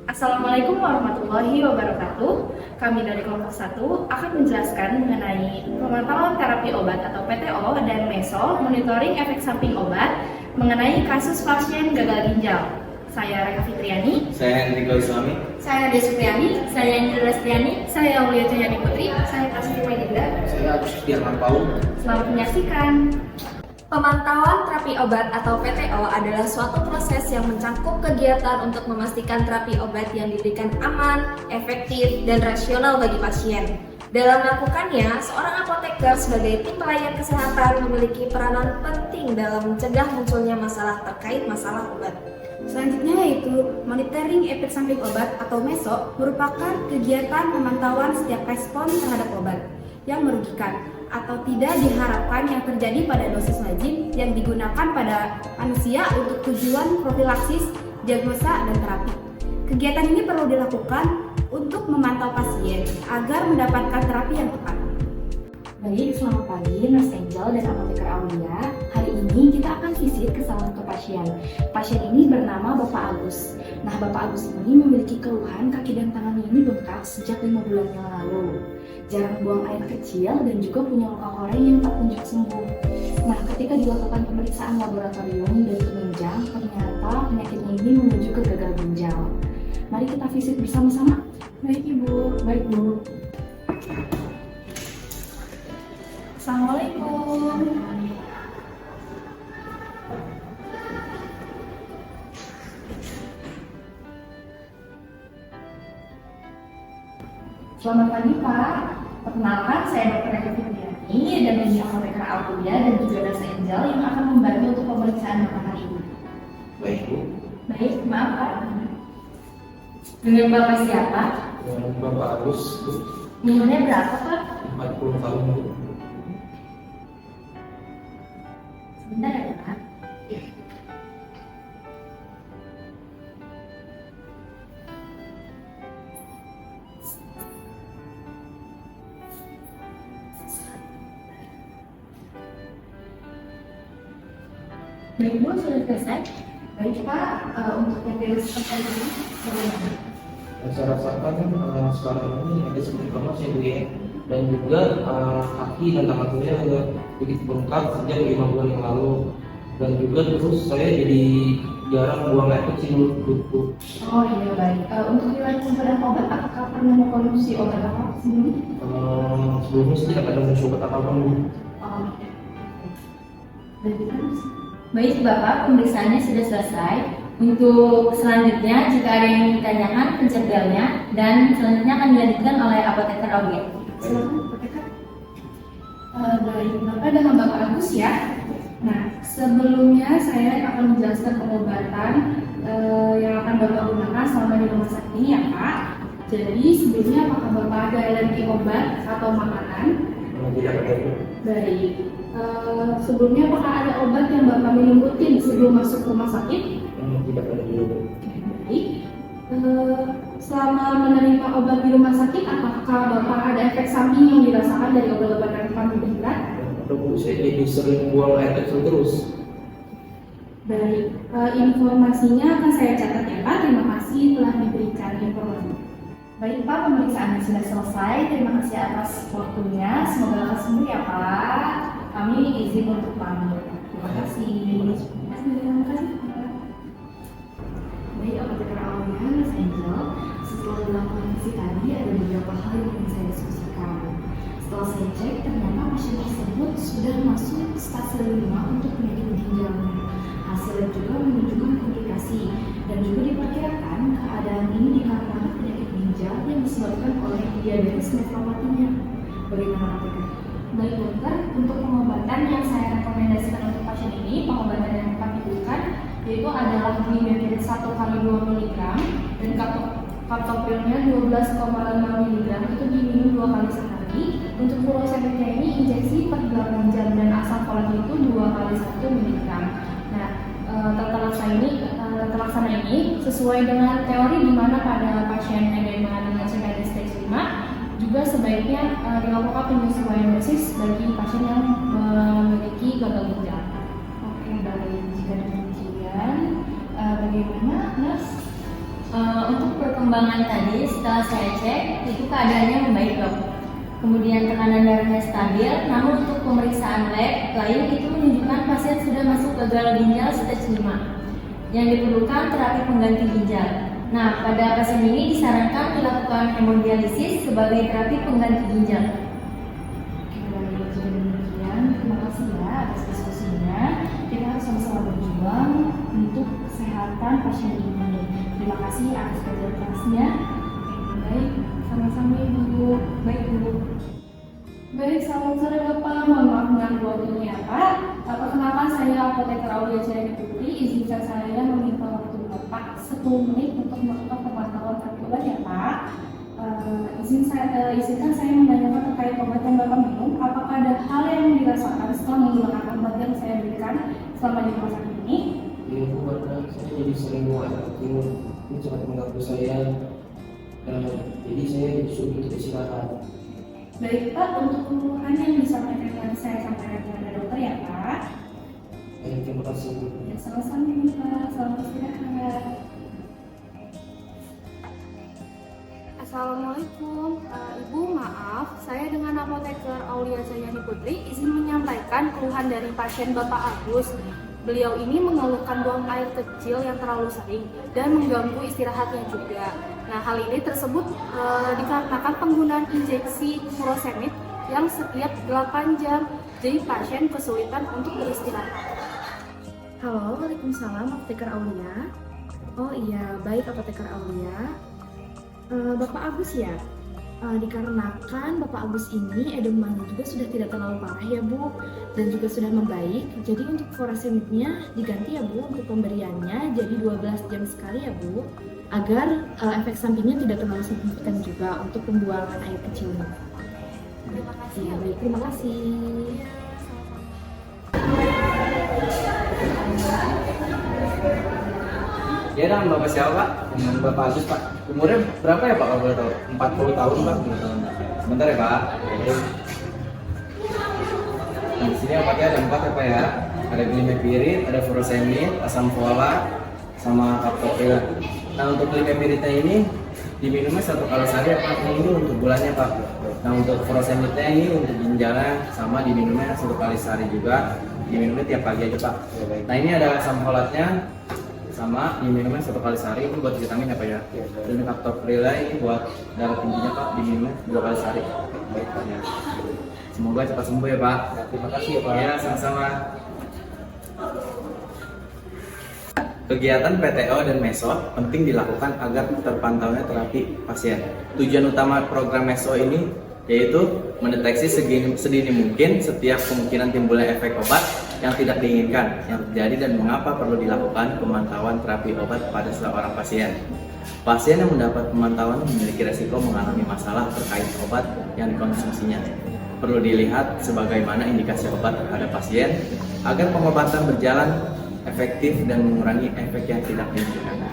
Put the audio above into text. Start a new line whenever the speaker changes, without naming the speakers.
Assalamualaikum warahmatullahi wabarakatuh. Kami dari kelompok 1 akan menjelaskan mengenai pemantauan terapi obat atau PTO dan meso monitoring efek samping obat mengenai kasus pasien gagal ginjal. Saya Reka Fitriani,
Saya Hendrika Islami.
saya Ade Supriyani, saya Indra Restriani, saya Aulia Cahyani Putri, saya Prasetyo Dinda.
Saya Agus Firman Paul.
Selamat menyaksikan.
Pemantauan terapi obat atau PTO adalah suatu proses yang mencakup kegiatan untuk memastikan terapi obat yang diberikan aman, efektif, dan rasional bagi pasien. Dalam melakukannya, seorang apoteker sebagai tim pelayan kesehatan memiliki peranan penting dalam mencegah munculnya masalah terkait masalah obat.
Selanjutnya yaitu monitoring efek samping obat atau MESO merupakan kegiatan pemantauan setiap respon terhadap obat yang merugikan atau tidak diharapkan yang terjadi pada dosis lazim yang digunakan pada manusia untuk tujuan profilaksis, diagnosa, dan terapi. Kegiatan ini perlu dilakukan untuk memantau pasien agar mendapatkan terapi yang tepat.
Baik, selamat pagi Nurse Angel dan apoteker Aulia. Hari ini kita akan visit ke salah satu pasien. Pasien ini bernama Bapak Agus. Nah, Bapak Agus ini memiliki keluhan kaki dan tangannya ini bengkak sejak 5 bulan yang lalu. Jarang buang air kecil dan juga punya luka koreng yang tak kunjung sembuh. Nah, ketika dilakukan pemeriksaan laboratorium dan penunjang, ternyata penyakitnya ini menuju ke gagal ginjal. Mari kita visit bersama-sama.
Baik Ibu.
Baik, Bu. Assalamualaikum. Selamat pagi Pak. Perkenalkan, saya Dr. Reka Fitriani dan ini apoteker Aulia dan juga Nurse Angel yang akan membantu untuk pemeriksaan Bapak hari ini.
Baik Bu.
Baik, maaf Pak. Dengan Bapak siapa?
Dengan Bapak Agus, Bu.
Umurnya berapa Pak?
40 tahun Bu.
Sebentar ya Pak. Baik Bu, sudah selesai. Baik Pak, untuk yang virus terkait ini bagaimana?
Dan saya rasakan sekarang ini ada seperti lemas ya Bu ya. Dan juga kaki dan tangan saya agak begitu bengkak sejak 5 bulan yang lalu. Dan juga terus saya jadi jarang buang air kecil Bu.
Oh iya baik. Untuk riwayat pemberian obat, apakah pernah mengkonsumsi obat apa sebelumnya?
Sebelumnya saya tidak ada mencoba apapun Bu.
Oh, baik Bapak, pemeriksaannya sudah selesai. Untuk selanjutnya, jika ada yang ingin ditanyakan, pencet belnya dan selanjutnya akan dilanjutkan oleh apoteker Aulia. Silakan apoteker.
Baik, Bapak dengan Bapak Agus ya. Nah, sebelumnya saya akan menjelaskan pengobatan yang akan Bapak gunakan selama di rumah sakit ini ya Pak. Jadi sebelumnya apakah Bapak ada alergi obat atau makanan?
Tidak ada Bu.
Baik. Sebelumnya apakah ada obat yang Bapak minum rutin sebelum masuk rumah sakit?
Tidak ada Bu.
Baik. Selama menerima obat di rumah sakit, apakah Bapak ada efek samping yang dirasakan dari obat-obat yang kami berikan?
Ada Bu, saya jadi sering buang air kecil terus.
Baik, informasinya akan saya catat ya Pak. Terima kasih telah diberikan informasi.
Baik Pak, pemeriksaannya sudah selesai. Terima kasih atas waktunya. Semoga lekas sembuh ya Pak. Kami izin untuk pamit. Terima kasih.
Terima kasih.
Baik, apoteker Aulia, Nurse Angel. Setelah dilakukan visi tadi, ada beberapa hal yang ingin saya diskusikan. Setelah saya cek, ternyata pasien tersebut sudah masuk stase 5 untuk penyakit ginjalnya. Hasilnya juga menunjukkan komplikasi dan juga diperkirakan keadaan ini dikarenakan penyakit ginjal yang disebabkan oleh diabetes nefropatinya. Bagaimana apoteker?
Baik dokter, untuk pengobatan yang saya rekomendasikan untuk pasien ini, pengobatan yang kami berikan yaitu adalah glibenclamide 1 kali 2 mg dan captoprilnya 12,5 mg itu diminum 2 kali sehari. Untuk furosemidnya ini injeksi per 8 jam dan asam folat itu 2 kali 1 mg. Nah, terlaksana ini sesuai dengan teori di mana pada pasien edema dengan CKD stage 5 juga sebaiknya dilakukan penyesuaian dosis bagi pasien yang memiliki gagal ginjal.
Oke, baik. Jika demikian, bagaimana Nurse?
Untuk perkembangan tadi setelah saya cek itu keadaannya membaik dok. Kemudian tekanan darahnya stabil, namun untuk pemeriksaan lab lain itu menunjukkan pasien sudah masuk gagal ginjal stage 5 yang diperlukan terapi pengganti ginjal. Nah, pada pasien ini disarankan dilakukan hemodialisis sebagai terapi pengganti ginjal.
Oke, baik. Jadi demikian, terima kasih ya atas diskusinya. Kita harus sama-sama berjuang untuk kesehatan pasien ini. Terima kasih atas kerja kerasnya. Oke, baik. Sama-sama Ibu. Baik, Bu. Baik, selamat sore Bapak. Mohon maaf mengganggu waktunya ya Pak. Perkenalkan saya Apoteker Aulia Jayani Putri. Izinkan saya meminta waktu Bapak 10 menit untuk melakukan pemantauan obat ya Pak. Izinkan saya menanyakan terkait obat yang Bapak minum. Apakah ada hal yang dirasakan setelah menggunakan obat yang saya berikan selama di rumah sakit ini?
Ini bukan saya jadi sering mual ini sangat mengganggu saya. Jadi saya disuruh untuk istirahat.
Baik Pak, untuk keluhan yang disampaikan tadi saya sampaikan kepada dokter ya Pak.
Terima kasih.
Ya, sama-sama Pak. Selamat istirahat.
Assalamualaikum, Ibu maaf, saya dengan Apoteker Aulia Jayani Putri izin menyampaikan keluhan dari pasien Bapak Agus. Beliau ini mengeluhkan buang air kecil yang terlalu sering dan mengganggu istirahatnya juga. Nah, hal ini tersebut dikarenakan penggunaan injeksi furosemid yang setiap 8 jam, jadi pasien kesulitan untuk beristirahat. Halo, Waalaikumsalam, Apoteker Aulia. Oh iya, baik Apoteker Aulia. Bapak Agus ya? Dikarenakan Bapak Agus ini edemannya juga sudah tidak terlalu parah ya Bu, dan juga sudah membaik. Jadi untuk furosemidnya diganti ya Bu untuk pemberiannya jadi 12 jam sekali ya Bu, agar efek sampingnya tidak terlalu signifikan juga untuk pembuangan air kecilnya. Terima kasih
Ya,
ya Bu.
baik, terima kasih.
Ya dengan Bapak siapa Pak? Dengan Bapak Agus Pak. Umurnya berapa ya Pak kalau boleh tahu? 40 tahun Pak. Sebentar ya Pak. Oke. Nah, di sini obatnya ada 4 ya Pak ya. Ada glimepirid, ada furosemid, asam folat, sama kaptopril. Nah untuk glimepiridnya ini diminumnya 1 kali sehari ya Pak. Ini untuk bulannya Pak. Nah untuk furosemidnya ini untuk ginjalnya sama diminumnya 1 kali sehari juga. Diminumnya tiap pagi aja Pak. Nah ini ada asam folatnya sama diminumnya 1 kali sehari, ini buat vitamin apa ya? Dan kaptopril ini buat darah tingginya Pak, diminumnya 2 kali sehari. Baik Pak ya. Semoga cepat sembuh ya Pak.
Terima kasih ya Pak.
Ya sama-sama. Kegiatan PTO dan MESO penting dilakukan agar terpantaunya terapi pasien. Tujuan utama program MESO ini yaitu mendeteksi sedini mungkin setiap kemungkinan timbulnya efek obat yang tidak diinginkan yang terjadi dan mengapa perlu dilakukan pemantauan terapi obat pada seorang pasien. Pasien yang mendapat pemantauan memiliki resiko mengalami masalah terkait obat yang dikonsumsinya. Perlu dilihat sebagaimana indikasi obat terhadap pasien agar pengobatan berjalan efektif dan mengurangi efek yang tidak diinginkan.